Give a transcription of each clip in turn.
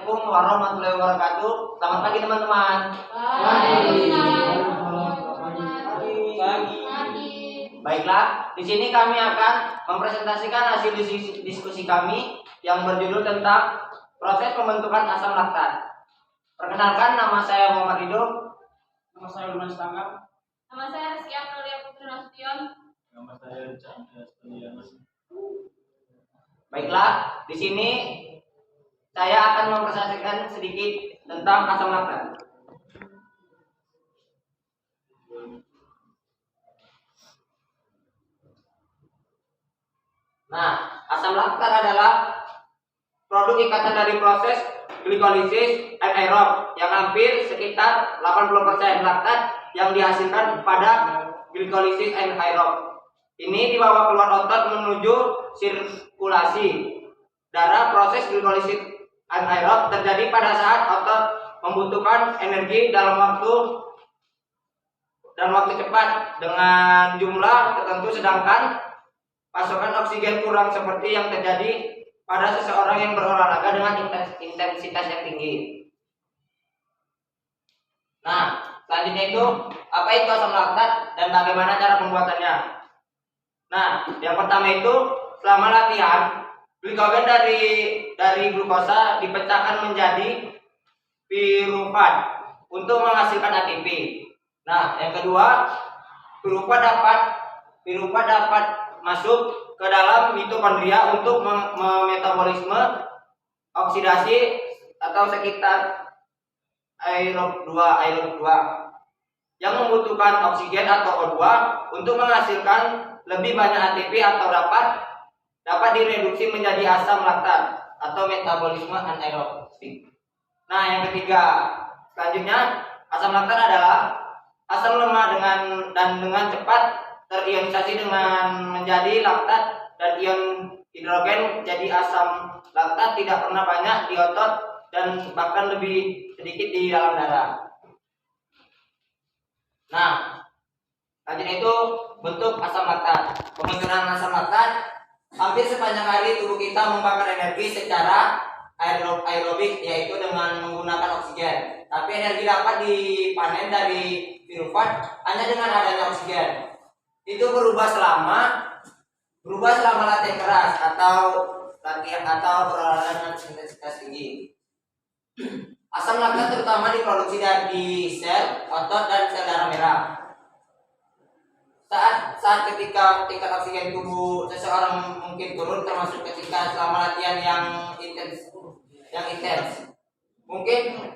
Assalamualaikum warahmatullahi wabarakatuh. Selamat pagi teman-teman. Pagi. Baiklah, di sini kami akan mempresentasikan hasil diskusi kami yang berjudul tentang proses pembentukan asam laktat. Perkenalkan, nama saya Muhammad Ridho. Nama saya Lunas Tangga. Nama saya Rizky Amelia Putri Nasution. Nama saya Chandra Stadiana. Baiklah, di sini saya akan mempresentasikan sedikit tentang asam laktat. Nah, asam laktat adalah produk ikatan dari proses glikolisis anaerob yang hampir sekitar 80% laktat yang dihasilkan pada glikolisis anaerob. Ini dibawa keluar otot menuju sirkulasi darah. Proses glikolisis anaerob terjadi pada saat otot membutuhkan energi dalam waktu cepat dengan jumlah tertentu, sedangkan pasokan oksigen kurang, seperti yang terjadi pada seseorang yang berolahraga dengan intensitas yang tinggi. Nah, selanjutnya itu apa itu asam laktat dan bagaimana cara pembuatannya. Nah, yang pertama itu selama latihan glikogen dari glukosa dipecahkan menjadi pirufat untuk menghasilkan ATP. Nah, yang kedua, pirufat dapat masuk ke dalam mitokondria untuk memetabolisme oksidasi atau sekitar aerob 2 yang membutuhkan oksigen atau O2 untuk menghasilkan lebih banyak ATP atau dapat direduksi menjadi asam laktat atau metabolisme anaerobik. Nah, yang ketiga, selanjutnya asam laktat adalah asam lemah dengan cepat terionisasi dengan menjadi laktat, dan ion hidrogen jadi asam laktat tidak pernah banyak di otot dan bahkan lebih sedikit di dalam darah. Nah, selanjutnya itu bentuk asam laktat. Pembentukan asam laktat, hampir sepanjang hari tubuh kita membakar energi secara aerobik, yaitu dengan menggunakan oksigen. Tapi energi dapat dipanen dari pirufat hanya dengan adanya oksigen. Itu berubah selama latihan keras atau berolahraga dengan intensitas tinggi. Asam laktat terutama diproduksi dari sel otot dan sel darah merah. Saat ketika tingkat oksigen tubuh seseorang mungkin turun, termasuk ketika selama latihan yang intens. Mungkin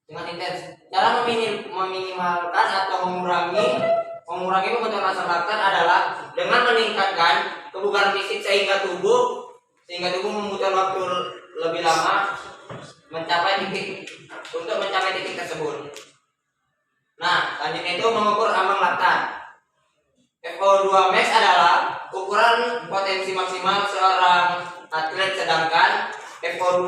dengan intens. Cara meminimalkan atau mengurangi pembentukan asam laktat adalah dengan meningkatkan kebugaran fisik sehingga tubuh membutuhkan waktu lebih lama mencapai titik tersebut. Nah, selanjutnya itu mengukur ambang laktat. FO2 max adalah ukuran potensi maksimal seorang atlet, sedangkan FO2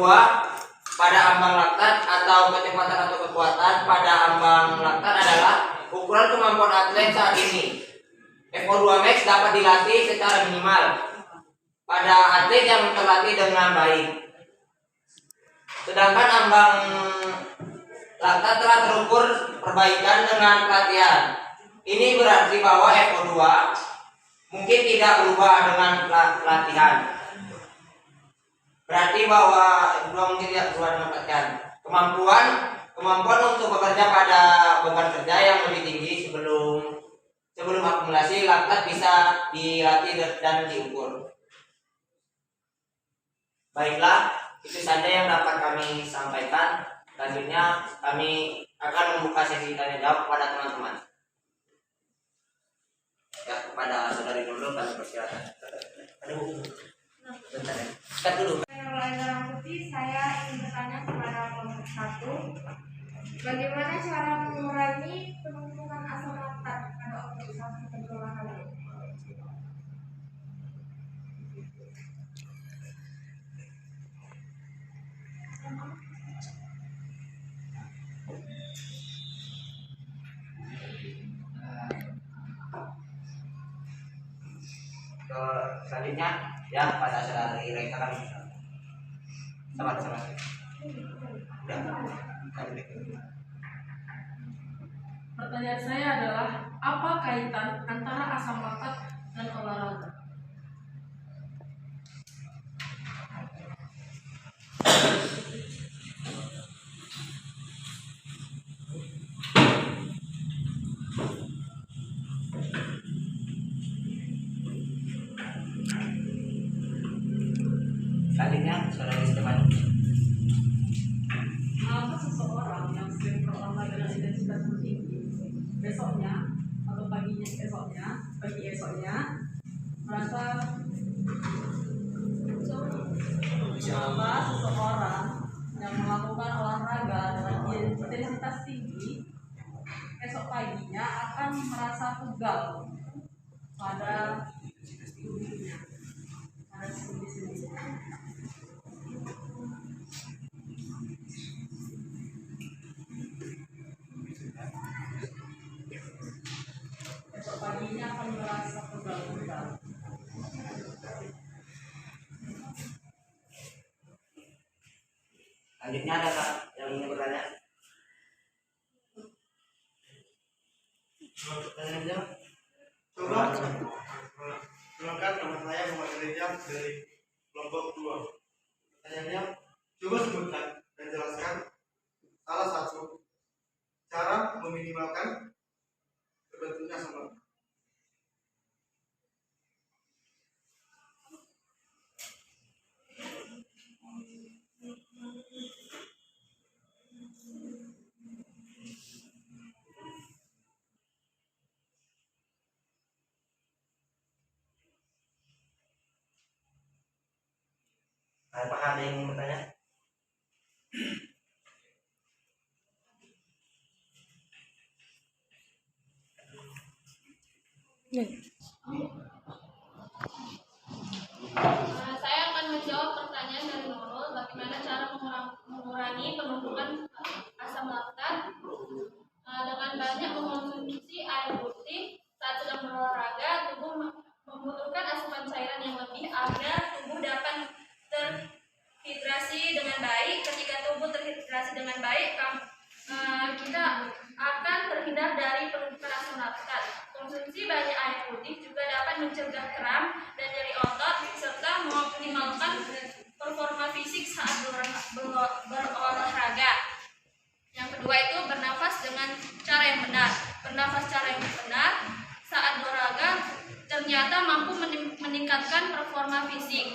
pada ambang laktat atau kecepatan atau kekuatan pada ambang laktat adalah ukuran kemampuan atlet saat ini. FO2 max dapat dilatih secara minimal pada atlet yang terlatih dengan baik. Sedangkan ambang laktat telah terukur perbaikan dengan pelatihan. Ini berarti bahwa FO2 mungkin tidak berubah dengan pelatihan. Berarti bahwa FO2 mungkin tidak berubah dengan pelatihan. Kemampuan untuk bekerja pada beban kerja yang lebih tinggi sebelum akumulasi laktat bisa dilatih dan diukur. Baiklah, itu saja yang dapat kami sampaikan. Selanjutnya kami akan membuka sesi tanya jawab kepada teman-teman. Ya, kepada saudari dulu kami persilakan. Bentar ya. Start dulu. Saya ingin bertanya kepada kelompok 1. Bagaimana cara mengurangi penumpukan asam laktat pada otot saat kita berolahraga? Selanjutnya ya pada saudari Reka kami sama. Pertanyaan saya adalah, apa kaitan antara asam laktat dan olahraga? Selanjutnya, saudara Esteban. Mengapa seseorang yang sering berolahraga dengan intensitas tinggi besoknya atau pagi esoknya merasa mengapa seseorang yang melakukan olahraga dengan intensitas tinggi esok paginya akan merasa pegal pada tubuhnya, pada sendi-sendinya. Esok paginya akan merasa pegal-pegal. Selanjutnya ada Kak yang ingin bertanya? Pertanyaannya, Coba perkenalkan, nama saya Muhammad Rijal dari kelompok 2. Pertanyaannya, coba sebutkan dan jelaskan salah satu cara meminimalkan terbentuknya asam laktat. apakah ada yang ingin bertanya? Saya akan menjawab pertanyaan dari Nurul, bagaimana cara mengurangi penumpukan asam laktat dengan banyak mengonsumsi air putih. Saat sedang berolahraga, tubuh membutuhkan asupan cairan yang lebih agar tubuh dapat terhidrasi dengan baik. Ketika tubuh terhidrasi dengan baik, kita akan terhindar dari penumpukan asam laktat. Konsumsi banyak air putih juga dapat mencegah kram dan nyeri otot serta mengoptimalkan performa fisik saat berolahraga. Yang kedua itu bernafas dengan cara yang benar. Bernafas cara yang benar saat berolahraga ternyata mampu meningkatkan performa fisik,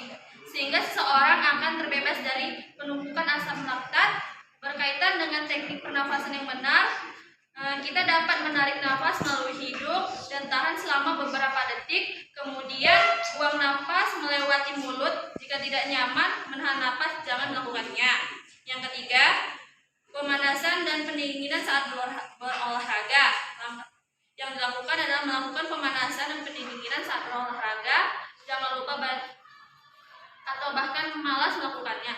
sehingga seseorang akan terbebas dari penumpukan asam laktat. Berkaitan dengan teknik pernafasan yang benar, kita dapat menarik nafas melalui hidung dan tahan selama beberapa detik, kemudian buang nafas melewati mulut. Jika tidak nyaman menahan nafas, jangan melakukannya. Yang ketiga, pemanasan dan pendinginan saat berolahraga. Yang dilakukan adalah melakukan pemanasan dan pendinginan saat berolahraga. Jangan lupa atau bahkan malas melakukannya.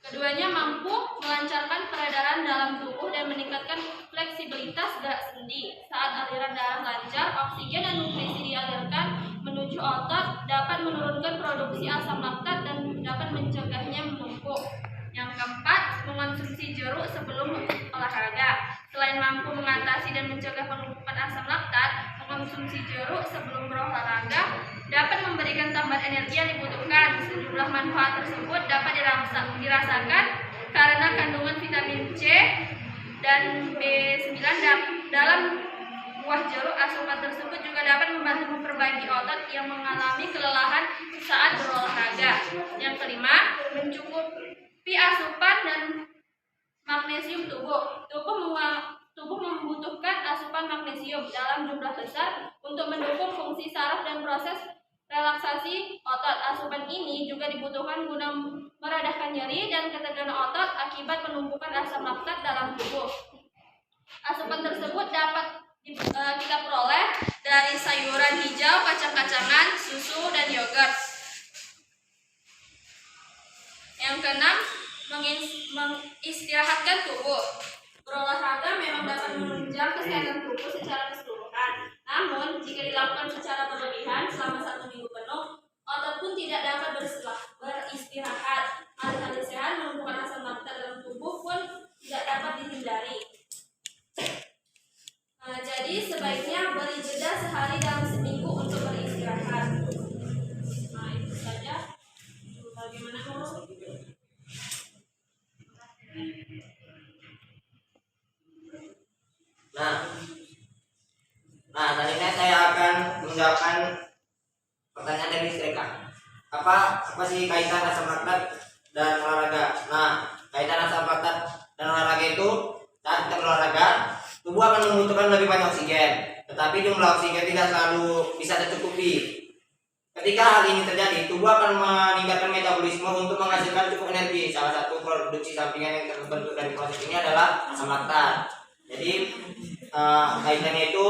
Keduanya mampu melancarkan peredaran dalam tubuh dan meningkatkan fleksibilitas gerak sendi. Saat aliran darah lancar, oksigen dan nutrisi dialirkan menuju otot, dapat menurunkan produksi asam laktat dan dapat mencegahnya menumpuk. Yang keempat, mengonsumsi jeruk sebelum olahraga. Selain mampu mengatasi dan mencegah penumpukan asam laktat, mengonsumsi jeruk sebelum berolahraga dapat memberikan tambahan energi yang dibutuhkan. Sejumlah manfaat tersebut dapat dirasakan karena kandungan vitamin C dan B9 dalam buah jeruk. Asupan tersebut juga dapat membantu memperbaiki otot yang mengalami kelelahan saat berolahraga. Yang kelima, mencukupi asupan dan magnesium tubuh. Tubuh membutuhkan asupan magnesium dalam jumlah besar untuk mendukung fungsi saraf dan proses relaksasi otot. Asupan ini juga dibutuhkan guna meredakan nyeri dan ketegangan otot akibat penumpukan asam laktat dalam tubuh. Asupan tersebut dapat kita peroleh dari sayuran hijau, kacang-kacangan, susu, dan yogurt. Yang keenam, mengistirahatkan tubuh. Berolahraga memang dapat menunjang kesehatan tubuh secara keseluruhan. Namun, jika dilakukan secara berlebihan selama 1 minggu penuh, otot pun tidak dapat beristirahat. Alih-alih sehat, menumpukan asam laktat dalam Nah, selanjutnya saya akan menjawabkan pertanyaan dari mereka. Apa sih kaitan asam laktat dan olahraga? Nah, kaitan asam laktat dan olahraga itu saat kita berolahraga, tubuh akan membutuhkan lebih banyak oksigen, tetapi jumlah oksigen tidak selalu bisa tercukupi. Ketika hal ini terjadi, tubuh akan meningkatkan metabolisme untuk menghasilkan cukup energi. Salah satu produksi sampingan yang terbentuk dari proses ini adalah asam laktat. Jadi kaitannya itu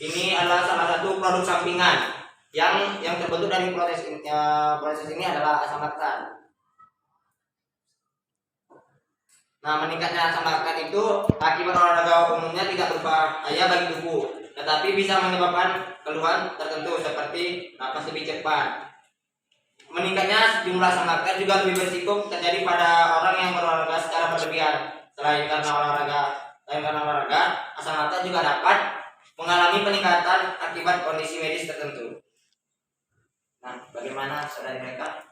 ini adalah salah satu produk sampingan yang terbentuk dari proses ini adalah asam laktat. Nah, meningkatnya asam laktat itu akibat olahraga umumnya tidak berbahaya bagi tubuh, tetapi bisa menyebabkan keluhan tertentu seperti napas lebih cepat. Meningkatnya jumlah asam laktat juga lebih berisiko terjadi pada orang yang berolahraga secara berlebihan. Selain karena olahraga, asam laktat juga dapat mengalami peningkatan akibat kondisi medis tertentu. Nah, bagaimana saudari mereka?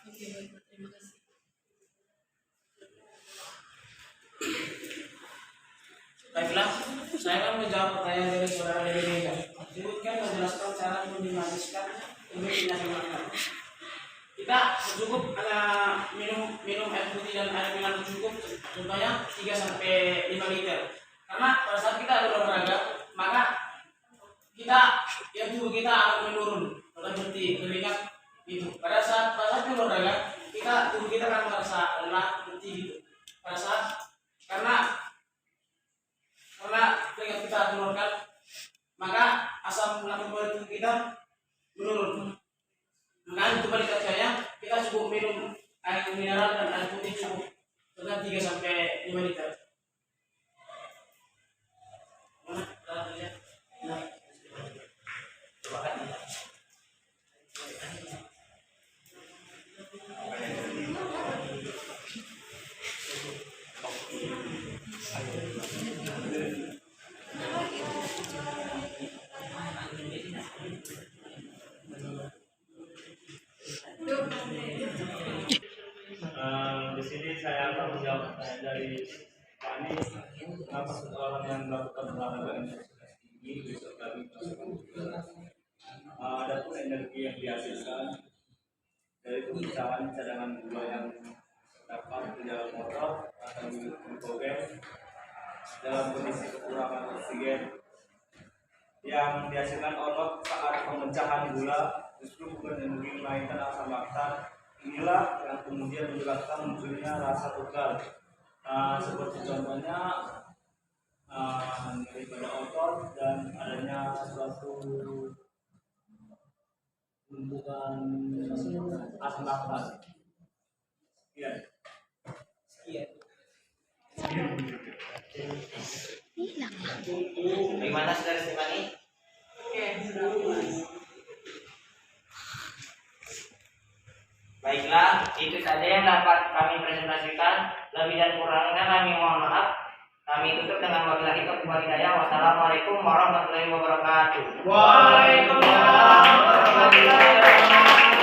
Oke, baik, terima kasih. Baiklah, saya akan menjawab pertanyaan dari saudara dari Meja. Sebutkan menjelaskan cara meminimaliskan kemungkinan asam laktat. Kita cukup minum air putih dan air mineral cukup, contohnya 3 sampai 5 liter. Karena pada saat kita berolahraga, maka tubuh kita akan menurun, seperti keringat itu. Pada saat berolahraga, tubuh kita akan merasa lelah, letih gitu. Pada saat karena keringat kita menurunkan, maka asam laktat pada tubuh kita menurun. Maka itu balik kerjanya, kita cukup minum air mineral dan air putih cukup dengan 3 sampai 5 liter. Di sini saya akan menjawab pertanyaan dari Pani. Kenapa seseorang yang melakukan olahraga intensitas tinggi besok lagi ada pun energi yang dihasilkan dari pemecahan cadangan gula yang terdapat di dalam motor atau glukogen dalam kondisi kekurangan oksigen yang dihasilkan otot saat pemecahan gula justru bukan energi melainkan asam laktat. Inilah yang kemudian menyebabkan munculnya rasa pegal. Seperti contohnya nyeri pada otot dan adanya suatu tumbuhan asam laktat. Sekian. Bagaimana saudara Stefani? Baiklah, itu saja yang dapat kami presentasikan. Lebih dan kurangnya kami mohon maaf. Kami tutup dengan wabillahi taufiq wal hidayah. Wassalamualaikum warahmatullahi wabarakatuh. Waalaikumsalam warahmatullahi wabarakatuh.